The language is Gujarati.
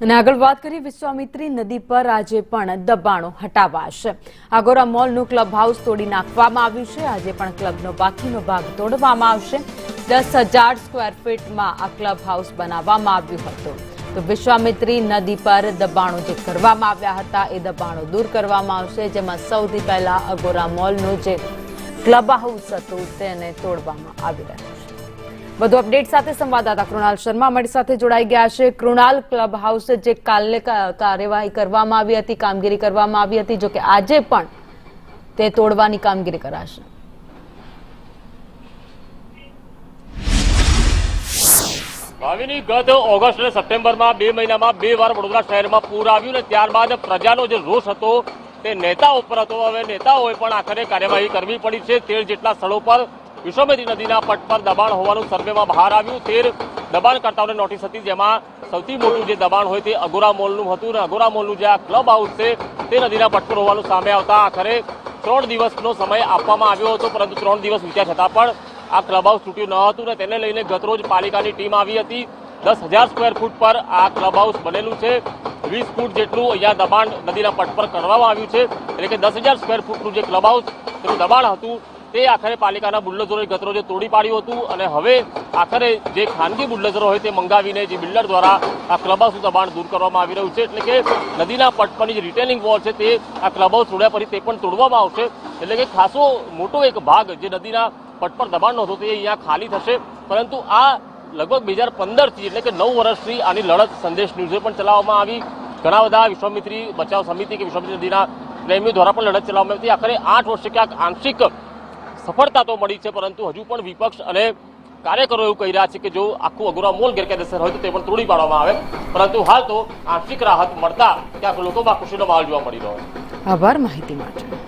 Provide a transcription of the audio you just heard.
અને આગળ વાત કરીએ, વિશ્વામિત્રી નદી પર આજે પણ દબાણો હટાવાશે। આગોરા મોલનું ક્લબ હાઉસ તોડી નાખવામાં આવ્યું છે। આજે પણ ક્લબનો બાકીનો ભાગ તોડવામાં આવશે। 10,000 સ્ક્વેર ફીટમાં આ ક્લબ હાઉસ બનાવવામાં આવ્યું હતું। તો વિશ્વામિત્રી નદી પર દબાણો જે કરવામાં આવ્યા હતા એ દબાણો દૂર કરવામાં આવશે, જેમાં સૌથી પહેલા આગોરા મોલનું જે ક્લબ હાઉસ હતું તેને તોડવામાં આવી રહ્યું છે। વધુ અપડેટ સાથે સંવાદદાતા કૃણાલ શર્મા અમારી સાથે જોડાઈ ગયા છે। કૃણાલ, ક્લબ હાઉસ જે કાલે કાર્યવાહી કરવામાં આવી હતી, કામગીરી કરવામાં આવી હતી, જો કે આજે પણ તે તોડવાની કામગીરી કરાશે। ભાવિની ગત ઓગસ્ટ અને સપ્ટેમ્બરમાં 2 મહિનામાં 2 વાર વડોદરા શહેરમાં પૂર આવ્યું ને ત્યારબાદ પ્રજાનો જે રોષ હતો તે નેતાઓ પર હતો। હવે નેતાઓએ પણ આખરે કાર્યવાહી કરવી પડી છે। 13 જેટલા સ્થળો પર વિશ્વામિત્રી નદીના પટ પર દબાણ હોવાનું સર્વેમાં બહાર આવ્યું। 13 દબાણકર્તાઓને નોટિસ હતી, જેમાં સૌથી મોટું જે દબાણ હોય તે અગોરા મોલનું હતું અને અગોરા મોલનું જે આ ક્લબ હાઉસ છે તે નદીના પટ પર હોવાનું સામે આવતા આખરે 3 દિવસનો સમય આપવામાં આવ્યો હતો, પરંતુ 3 દિવસ વીત્યા છતાં પણ આ ક્લબ હાઉસ તૂટ્યું ન હતું ને તેને લઈને ગતરોજ પાલિકાની ટીમ આવી હતી। 10,000 સ્ક્વેર ફૂટ પર આ ક્લબ હાઉસ બનેલું છે। 20 ફૂટ જેટલું અહીંયા દબાણ નદીના પટ પર કરવામાં આવ્યું છે, એટલે કે 10,000 સ્ક્વેર ફૂટનું જે ક્લબ હાઉસ તેનું દબાણ હતું તે આખરે પાલિકાના બુલડોઝરોએ ગતરોજે તોડી પાડ્યું હતું અને હવે આખરે જે ખાનગી બુલડોઝરો હોય તે મંગાવીને જે બિલ્ડર દ્વારા આ ક્લબ હાઉસનું દબાણ દૂર કરવામાં આવી રહ્યું છે। એટલે કે નદીના પટ પરની જે રિટેનિંગ વોલ છે તે આ ક્લબ હાઉસ તોડ્યા પછી તે પણ તોડવામાં આવશે। એટલે કે ખાસો મોટો એક ભાગ જે નદીના પટ પર દબાણનો હતો તે અહીંયા ખાલી થશે। પરંતુ આ લગભગ 2015થી એટલે કે 9 વર્ષથી આની લડત સંદેશ ન્યૂઝે પણ ચલાવવામાં આવી। ઘણા બધા વિશ્વામિત્રી બચાવ સમિતિ કે વિશ્વામિત્રી નદીના પ્રેમીઓ દ્વારા પણ લડત ચલાવવામાં આવી હતી। આખરે 8 વર્ષે ક્યાંક આંશિક સફળતા તો મળી છે, પરંતુ હજુ પણ વિપક્ષ અને કાર્યકરો એવું કહી રહ્યા છે કે જો આખું અગોરા મોલ ગેરકાયદેસર હોય તો તે પણ તોડી પાડવામાં આવે, પરંતુ હાલ તો આંશિક રાહત મળતા ક્યાંક લોકોમાં ખુશીનો માહોલ જોવા મળી રહ્યો છે। આભાર માહિતી માટે।